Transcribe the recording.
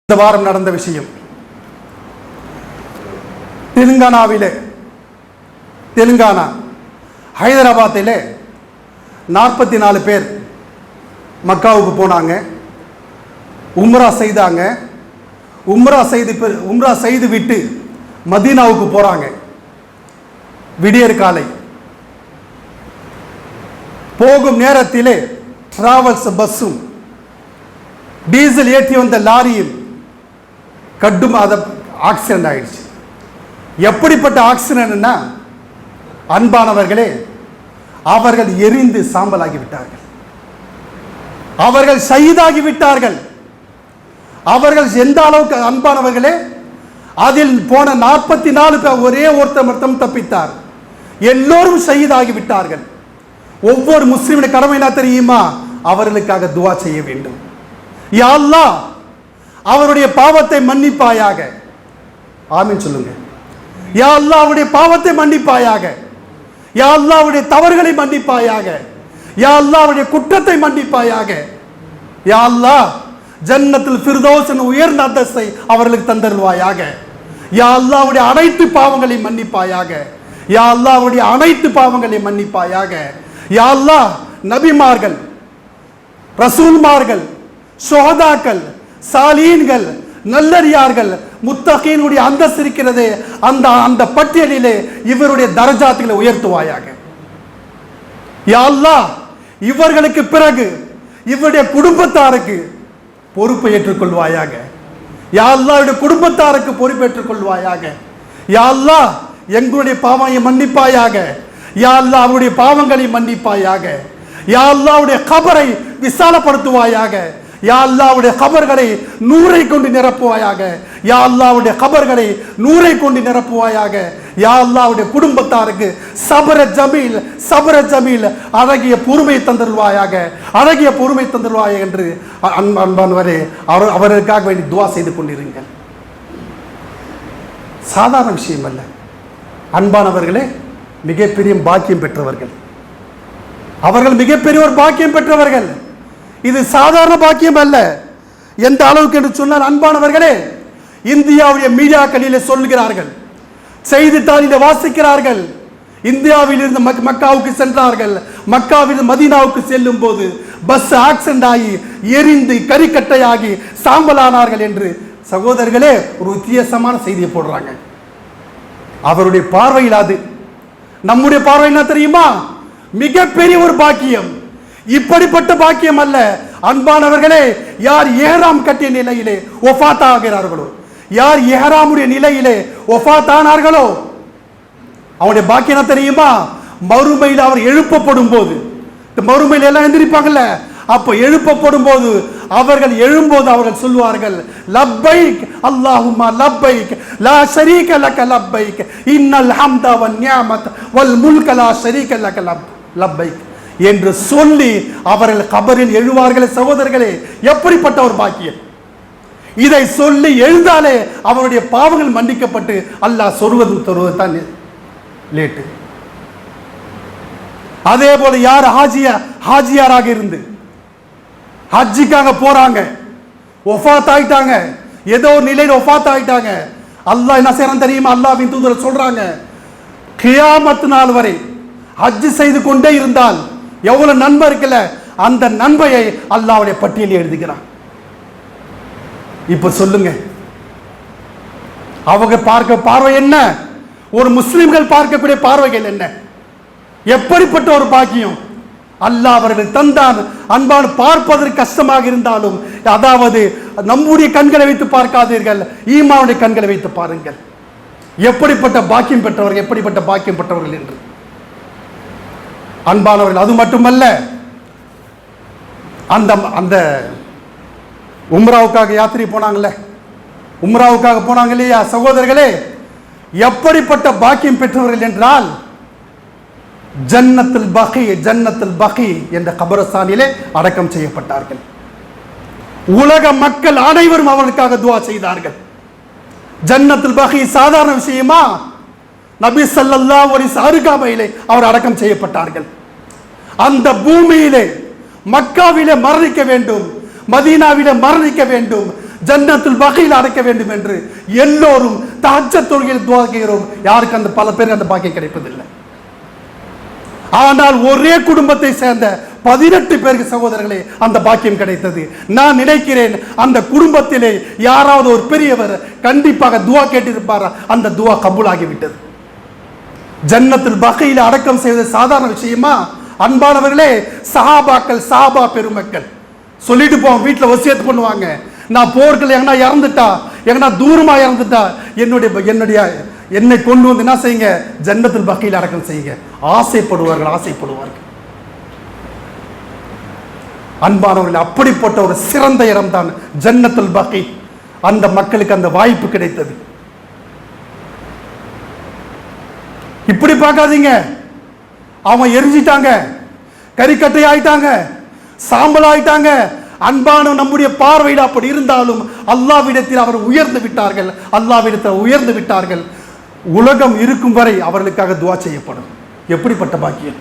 இந்த வாரம் நடந்த விஷயம் தெலுங்கானா ஹைதராபாத்திலே 44 பேர் மக்காவுக்கு போனாங்க. உம்ரா செய்தாங்க. உம்ரா செய்து விட்டு மதீனாவுக்கு போறாங்க. விடியற் காலை போகும் நேரத்திலே டிராவல்ஸ் பஸ்ஸும் டீசல் ஏற்றி வந்த லாரியும் கடும் ஆக்சிடென்ட் ஆயிடுச்சு. எப்படிப்பட்ட ஆக்சிடென்ட்னா, அன்பானவர்களே, அவர்கள் எரிந்து சாம்பலாகி விட்டார்கள். அவர்கள் ஷஹீதாகி விட்டார்கள். அவர்கள் எந்த அளவுக்கு அன்பானவர்களே, அதில் போன 44 பேர் ஒரே ஒருத்தர் மட்டும் தப்பித்தார். எல்லோரும் ஷஹீதாகி விட்டார்கள். ஒவ்வொரு முஸ்லிமுடைய கடமை என்ன தெரியுமா? அவர்களுக்காக துஆ செய்ய வேண்டும். யா அல்லாஹ், அவருடைய பாவத்தை மன்னிப்பாயாக. ஆமீன் சொல்லுங்க. யா அல்லாஹ், அவருடைய பாவத்தை மன்னிப்பாயாக. யா அல்லாஹ், அவருடைய தவறுகளை மன்னிப்பாயாக. யா அல்லாஹ், அவருடைய குற்றத்தை மன்னிப்பாயாக. யா அல்லாஹ், ஜன்னத்துல் ஃபிர்தௌஸ் என்ற உயர்ந்த அந்தஸ்தை அவர்களுக்கு தந்தருள்வாயாக. யா அல்லாஹ், அவருடைய அனைத்து பாவங்களை மன்னிப்பாயாக. யா அல்லாஹ், அவருடைய அனைத்து பாவங்களை மன்னிப்பாயாக. யா அல்லாஹ், நபிமார்கள், ரசூல்மார்கள், ஷுஹதாக்கள், சாலீன்கள், நல்லடியார்கள், முத்தகீனுடைய அந்தஸ்து இருக்கிறது, அந்த பட்டியலிலே இவருடைய தரஜாத்துகளை உயர்த்துவாயாக. யா அல்லாஹ், இவர்களுக்கு பிறகு இவருடைய குடும்பத்தாருக்கு பொறுப்பை ஏற்றுக்கொள்வாயாக. யா அல்லாஹ், இவருடைய குடும்பத்தாருக்கு பொறுப்பேற்றுக் கொள்வாயாக. யா அல்லாஹ், எங்களுடைய பாவங்களை மன்னிப்பாயாக. யா அல்லாஹ், அவருடைய பாவங்களை மன்னிப்பாயாக. யா அல்லாஹ், அவருடைய கபரை விசாலப்படுத்துவாயாக. யா அல்லாஹ், அவருடைய கபர்களை நூரை கொண்டு நிரப்புவாயாக. யா அல்லாஹ், அவருடைய கபர்களை நூரை கொண்டு நிரப்புவாயாக. யா அல்லாஹ், அவருடைய குடும்பத்தாருக்கு சபர ஜமீல் அழகிய பொறுமை தந்தருள்வாயாக. அழகிய பொறுமை தந்தருள்வாயாக என்று அன்பானவரே, அவர்களுக்காக வேண்டி துஆ செய்து கொண்டிருங்கள். சாதாரண விஷயம் அல்ல அன்பானவர்களே. மிகப்பெரிய பாக்கியம் பெற்றவர்கள் அவர்கள். மிகப்பெரிய ஒரு பாக்கியம் பெற்றவர்கள். இது சாதாரண பாக்கியம் அல்ல. எந்த அளவுக்கு என்று சொன்னால், அன்பானவர்களே, இந்தியாவுடைய மீடியாக்களிலே சொல்கிறார்கள், செய்தித்தாளிலே வாசிக்கிறார்கள். இந்தியாவிலிருந்து மக்காவுக்கு சென்றார்கள். மக்காவிலிருந்து மதீனாவுக்கு செல்லும் போது பஸ் ஆக்சிடென்ட் ஆகி எரிந்து கரிக்கட்டையாகி சாம்பலானார்கள் என்று சகோதரர்களே ஒரு வித்தியாசமான செய்தியை போடுறாங்க. அவருடைய பார்வையில் அது. நம்முடைய பார்வை என்ன தெரியுமா? மிகப்பெரிய ஒரு பாக்கியம். இப்படிப்பட்ட பாக்கியம் அல்ல அன்பானவர்களே. யார் ஏஹ்ராம் கட்டிய நிலையிலே ஒஃபாத் ஆகிறார்களோ, யார் ஏஹ்ராமுடைய நிலையிலே ஒஃபாத் ஆனார்களோ, அவனுடைய பாக்கியம் என்ன தெரியுமா? மறுமையில் அவர் எழுப்பப்படும் போது, மறுமையில் எல்லாம் எந்திரிப்பாங்கல்ல, அப்போ எழுப்பப்படும் போது அவர்கள் எழும்போது அவர்கள் சொல்வார்கள், லப்பைக் அல்லாஹும்ம லப்பைக் லா ஷரீக லக லப்பைக் இன்னல் ஹம்த வன் நிஅமத் வல் முல்க லா ஷரீக லக லப்பைக் என்று சொல்லி அவர்கள் கபரில் எழுவார்களே. சகோதரர்களே, எப்படிப்பட்ட ஒரு பாக்கியம்! இதை சொல்லி எழுந்தாலே அவருடைய பாவங்கள் மன்னிக்கப்பட்டு அல்லாஹ் தருவது தான் லேட்டு. அதே போல யார் ஹாஜியாராக இருந்து ஹஜ்ஜிக்காக போறாங்க, ஒஃபாத் ஆயிட்டாங்க, ஏதோ ஒரு நிலையில் ஒஃபாத் ஆயிட்டாங்க, அல்லாஹ் என்ன செய்யறான் தெரியுமா? அல்லாஹ்வின் தூதர் சொல்றாங்க, கியாமத் நாள் வரை ஹஜ் செய்து கொண்டே இருந்தால் எவ்வளவு நன்மை இருக்குல்ல, அந்த நன்மையை அல்லாஹ்வுடைய பட்டியலில் எழுதுகிறான். இப்ப சொல்லுங்க, அவங்க பார்க்க பார்வை என்ன? ஒரு முஸ்லிம்கள் பார்க்கக்கூடிய பார்வைகள் என்ன? எப்படிப்பட்ட ஒரு பாக்கியம் அல்லாஹ் அவர்கள் தந்தான். அன்பான, பார்ப்பதற்கு கஷ்டமாக இருந்தாலும், அதாவது நம்முடைய கண்களை வைத்து பார்க்காதீர்கள், ஈமானுடைய கண்களை வைத்து பாருங்கள். எப்படிப்பட்ட பாக்கியம் பெற்றவர்கள், எப்படிப்பட்ட பாக்கியம் பெற்றவர்கள் என்று அன்பானவர்கள். அது மட்டுமல்ல, அந்த உம்ராவுக்காக யாத்திரை போனாங்கல்ல, உம்ராவுக்காக போனாங்க இல்லையா சகோதரர்களே, எப்படிப்பட்ட பாக்கியம் பெற்றவர்கள் என்றால், ஜன்னத்துல் பகி என்ற கபரஸ்தானிலே அடக்கம் செய்யப்பட்டார்கள். உலக மக்கள் அனைவரும் அவர்களுக்காக துஆ செய்தார்கள். ஜன்னத்துல் பகி சாதாரண விஷயமா? நபி ஸல்லல்லாஹு அலைஹி வஸல்லம் அருகாமையிலே அவர் அடக்கம் செய்யப்பட்டார்கள். அந்த பூமியிலே மக்காவிலே மரணிக்க வேண்டும், மதீனாவிலே மரணிக்க வேண்டும், ஜன்னத்துல் பகீல் அடைக்க வேண்டும் என்று எல்லோரும் தஹஜ்ஜத் தொழுகையில் துஆ செய்கிறோம். யாருக்கு அந்த பல பேருக்கு அந்த பாக்கியம் கிடைப்பதில்லை. ஆனால் ஒரே குடும்பத்தை சேர்ந்த 18 பேருக்கு சகோதரர்களே அந்த பாக்கியம் கிடைத்தது. நான் நினைக்கிறேன் அந்த குடும்பத்திலே யாராவது ஒரு பெரியவர் கண்டிப்பாக துஆ கேட்டிருப்பார். அந்த துஆ கபூல் ஆகிவிட்டது. ஜன்னத்துல் பகீல் அடக்கம் செய்வது சாதாரண விஷயமா? அன்பானவர்களே, சஹாபாக்கள், சஹாபா பெருமக்கள் சொல்லிட்டு போவோம், வீட்டில் வசியத்து பண்ணுவாங்க. நான் போர்கள் எங்கன்னா இறந்துட்டா, எங்கன்னா தூரமா இறந்துட்டா என்னை கொண்டு வந்து என்ன செய்யுங்க, ஜன்னத்துல் பகீல் அடக்கம் செய்யுங்க. ஆசைப்படுவார்கள். அன்பானவர்கள், அப்படிப்பட்ட ஒரு சிறந்த இடம் தான் ஜன்னத்துல் பகீல். அந்த மக்களுக்கு அந்த வாய்ப்பு கிடைத்தது. இப்படி பார்க்காதீங்க, அவங்க எரிஞ்சிட்டாங்க, கறிக்கட்டை ஆயிட்டாங்க, சாம்பல் ஆயிட்டாங்க. அன்பான நம்முடைய பார்வையில் அப்படி இருந்தாலும் அல்லாஹ்விடத்தில் அவர் உயர்ந்து விட்டார்கள். உலகம் இருக்கும் வரை அவர்களுக்காக துஆ செய்யப்படும். எப்படிப்பட்ட பாக்கியம்!